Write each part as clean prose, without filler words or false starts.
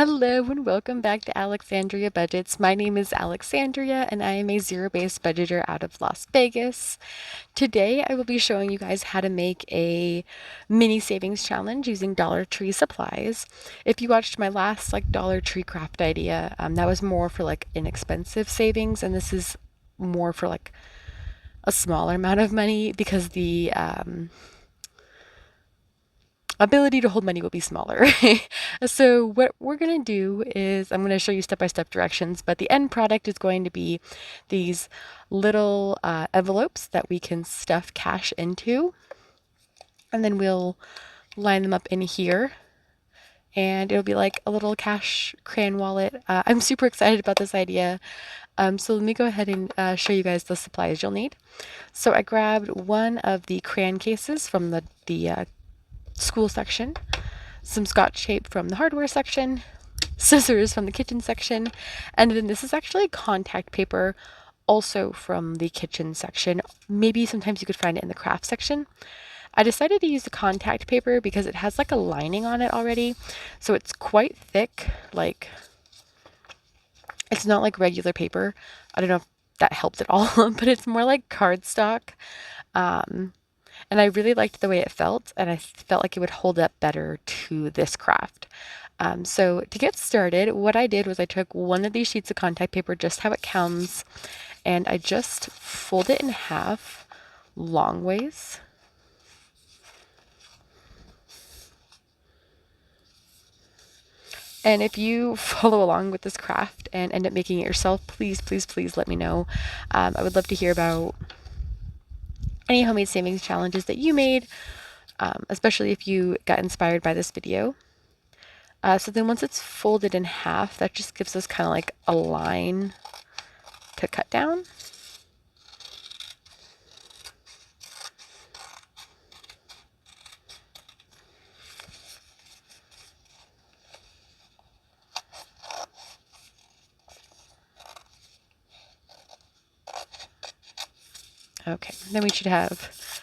Hello and welcome back to Alexandria Budgets. My name is Alexandria and I am a zero-based budgeter out of Las Vegas. Today I will be showing you guys how to make a mini savings challenge using Dollar Tree supplies. If you watched my last Dollar Tree craft idea, that was more for inexpensive savings, and this is more for a smaller amount of money because the ability to hold money will be smaller. So what we're going to do is I'm going to show you step-by-step directions, but the end product is going to be these little envelopes that we can stuff cash into, and then we'll line them up in here, and it'll be like a little cash crayon wallet. I'm super excited about this idea. So let me go ahead and show you guys the supplies you'll need. So I grabbed one of the crayon cases from the school section, some scotch tape from the hardware section, scissors from the kitchen section, and then this is actually contact paper also from the kitchen section. Maybe sometimes you could find it in the craft section. I decided to use the contact paper because it has a lining on it already, so it's quite thick. It's not like regular paper. I don't know if that helped at all, but it's more like cardstock. And I really liked the way it felt, and I felt like it would hold up better to this craft. So to get started, what I did was I took one of these sheets of contact paper, just how it comes, and I just fold it in half long ways. And if you follow along with this craft and end up making it yourself, please, please, please let me know. I would love to hear about any homemade savings challenges that you made, especially if you got inspired by this video. So then once it's folded in half, that just gives us kind of like a line to cut down. Okay, then we should have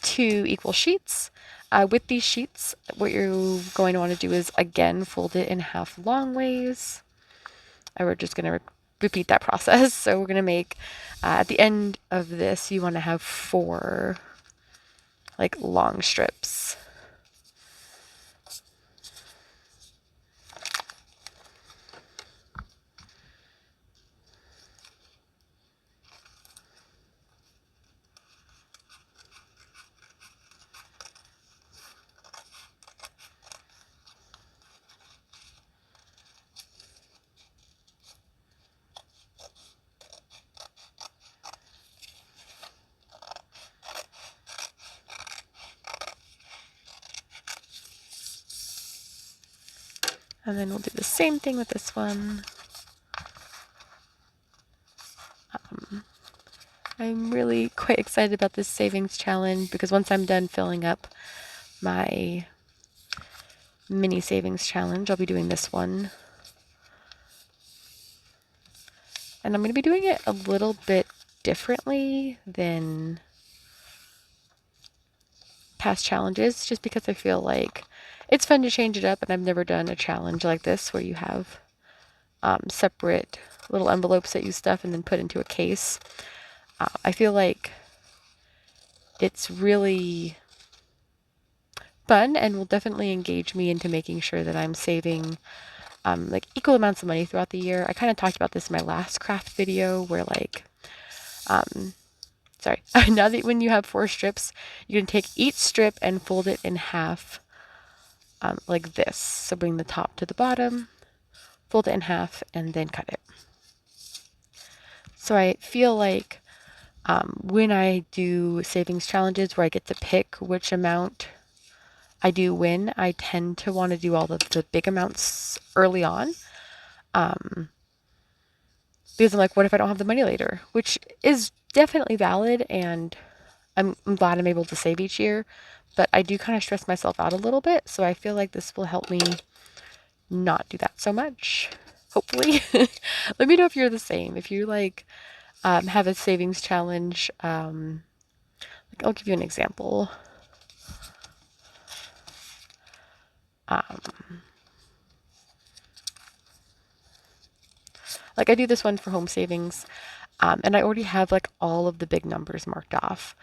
two equal sheets. With these sheets, what you're going to want to do is again fold it in half long ways. And we're just going to repeat that process. So we're going to make, at the end of this, you want to have four long strips. And then we'll do the same thing with this one. I'm really quite excited about this savings challenge because once I'm done filling up my mini savings challenge, I'll be doing this one. And I'm going to be doing it a little bit differently than past challenges, just because I feel like it's fun to change it up, and I've never done a challenge like this where you have separate little envelopes that you stuff and then put into a case. I feel like it's really fun and will definitely engage me into making sure that I'm saving equal amounts of money throughout the year. I kind of talked about this in my last craft video where sorry, now that when you have four strips, you can take each strip and fold it in half like this. So bring the top to the bottom, fold it in half, and then cut it. So I feel like when I do savings challenges where I get to pick which amount I do win, I tend to want to do all the big amounts early on. Because I'm like, what if I don't have the money later? Which is definitely valid, and I'm glad I'm able to save each year, but I do kind of stress myself out a little bit, so I feel like this will help me not do that so much, hopefully. Let me know if you're the same. If you have a savings challenge, I'll give you an example. like I do this one for home savings, and I already have like all of the big numbers marked off.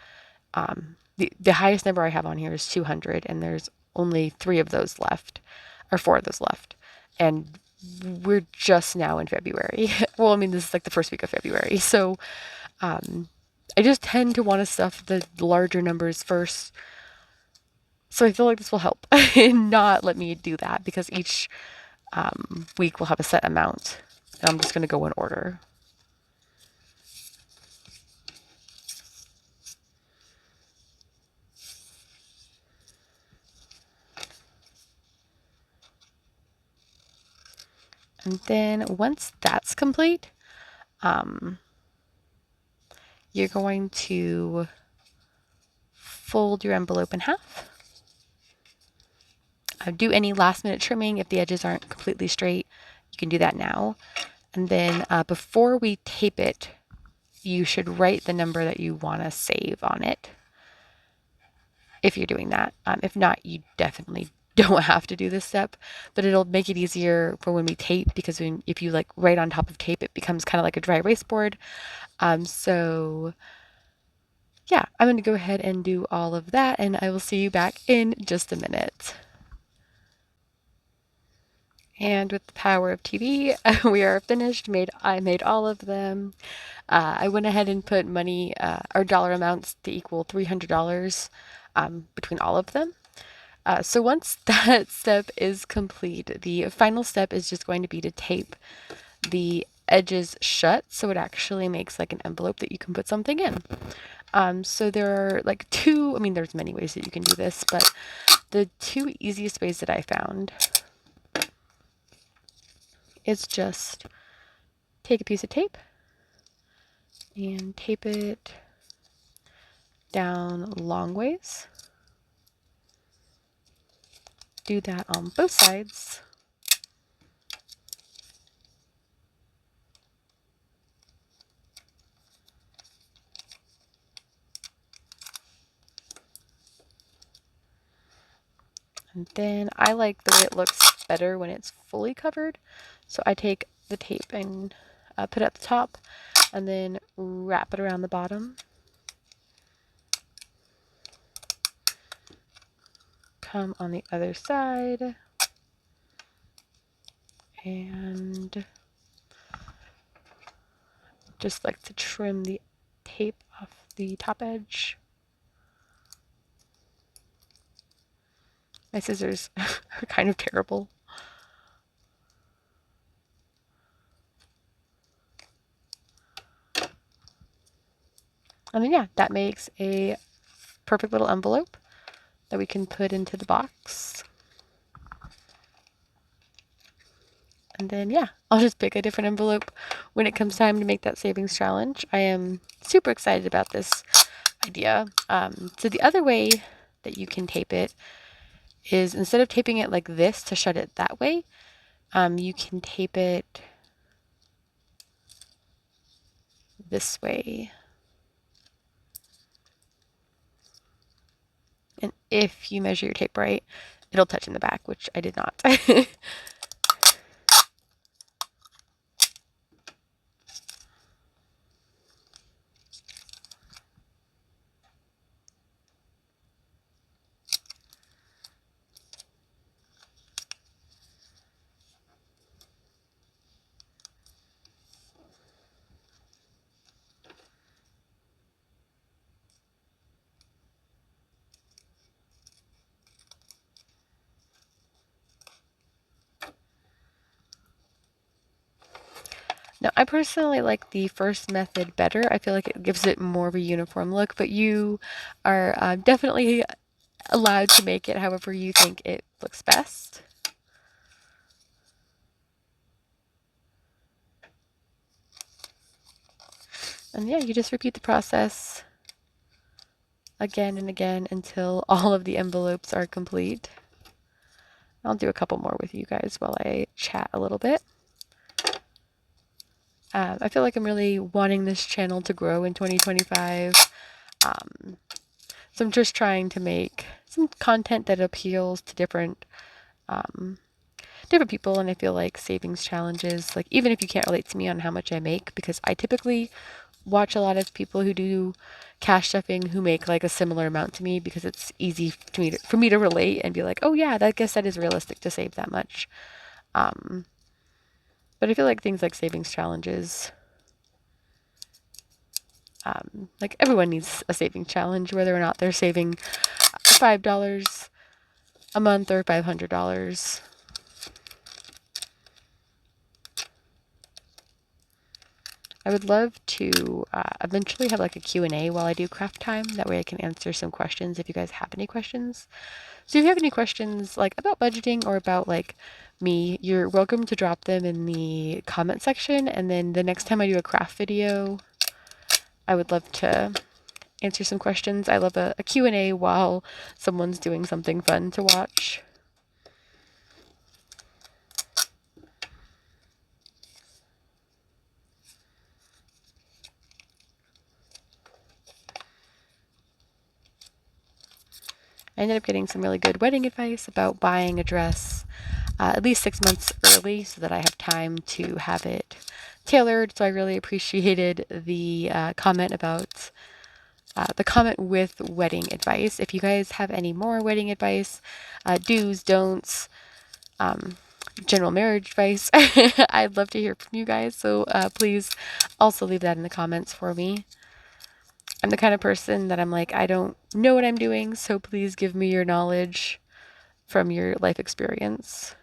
The highest number I have on here is 200, and there's only 3 of those left, or 4 of those left. And we're just now in February. Well, I mean, this is like the first week of February. So I just tend to want to stuff the larger numbers first. So I feel like this will help and not let me do that, because each week will have a set amount. And I'm just going to go in order. And then once that's complete, you're going to fold your envelope in half. Do any last minute trimming if the edges aren't completely straight. You can do that now. And then before we tape it, you should write the number that you want to save on it, if you're doing that. If not, you definitely don't have to do this step, but it'll make it easier for when we tape, because if you like write on top of tape, it becomes kind of like a dry erase board. So yeah, I'm going to go ahead and do all of that, and I will see you back in just a minute. And with the power of TV, we are finished. I made all of them. I went ahead and put money, or dollar amounts to equal $300 between all of them. So once that step is complete, the final step is just going to be to tape the edges shut, so it actually makes like an envelope that you can put something in. So there are like there's many ways that you can do this, but the 2 easiest ways that I found is just take a piece of tape and tape it down long ways. Do that on both sides. And then I like the way it looks better when it's fully covered. So I take the tape and put it at the top, and then wrap it around the bottom. Come on the other side and just like to trim the tape off the top edge. My scissors are kind of terrible. And then yeah, that makes a perfect little envelope that we can put into the box. And then yeah, I'll just pick a different envelope when it comes time to make that savings challenge. I am super excited about this idea. So the other way that you can tape it is, instead of taping it like this to shut it that way, you can tape it this way. And if you measure your tape right, it'll touch in the back, which I did not. Now, I personally like the first method better. I feel like it gives it more of a uniform look, but you are definitely allowed to make it however you think it looks best. And yeah, you just repeat the process again and again until all of the envelopes are complete. I'll do a couple more with you guys while I chat a little bit. I feel like I'm really wanting this channel to grow in 2025. So I'm just trying to make some content that appeals to different people, and I feel like savings challenges, like even if you can't relate to me on how much I make, because I typically watch a lot of people who do cash stuffing who make like a similar amount to me, because it's easy for me to relate and be like, oh yeah, I guess that is realistic to save that much. But I feel like things like savings challenges, like everyone needs a saving challenge, whether or not they're saving $5 a month or $500. I would love to eventually have like a Q&A while I do craft time. That way I can answer some questions if you guys have any questions. So if you have any questions like about budgeting or about like me, you're welcome to drop them in the comment section. And then the next time I do a craft video, I would love to answer some questions. I love a Q&A while someone's doing something fun to watch. I ended up getting some really good wedding advice about buying a dress at least 6 months early so that I have time to have it tailored. So I really appreciated the comment about the comment with wedding advice. If you guys have any more wedding advice, do's, don'ts, general marriage advice, I'd love to hear from you guys. So please also leave that in the comments for me. I'm the kind of person that I'm like, I don't know what I'm doing, so please give me your knowledge from your life experience.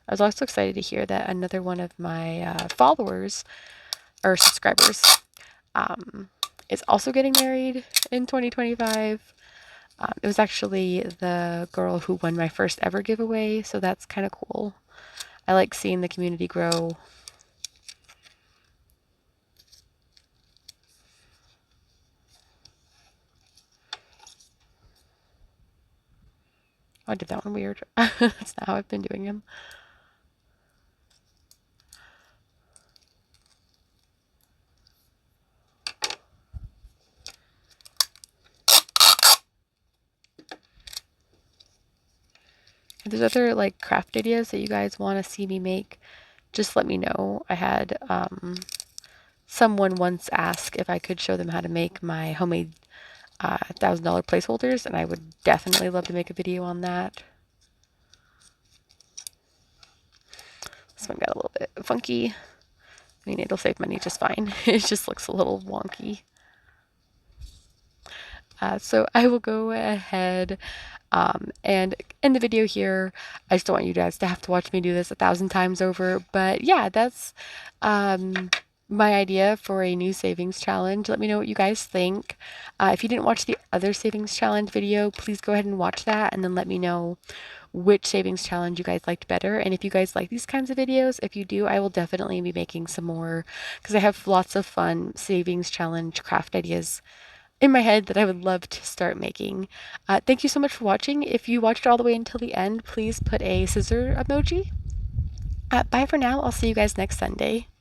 I was also excited to hear that another one of my followers or subscribers is also getting married in 2025. It was actually the girl who won my first ever giveaway, so that's kind of cool. I like seeing the community grow. Oh, I did that one weird. That's not how I've been doing them. If there's other like craft ideas that you guys want to see me make, just let me know. I had someone once ask if I could show them how to make my homemade $1,000 placeholders, and I would definitely love to make a video on that. This one got a little bit funky. I mean, it'll save money just fine. It just looks a little wonky. So I will go ahead and end the video here. I just don't want you guys to have to watch me do this 1,000 times over. But yeah, that's my idea for a new savings challenge. Let me know what you guys think. If you didn't watch the other savings challenge video, please go ahead and watch that and then let me know which savings challenge you guys liked better. And if you guys like these kinds of videos, if you do, I will definitely be making some more, because I have lots of fun savings challenge craft ideas in my head that I would love to start making. Thank you so much for watching. If you watched all the way until the end, please put a scissor emoji. Bye for now. I'll see you guys next Sunday.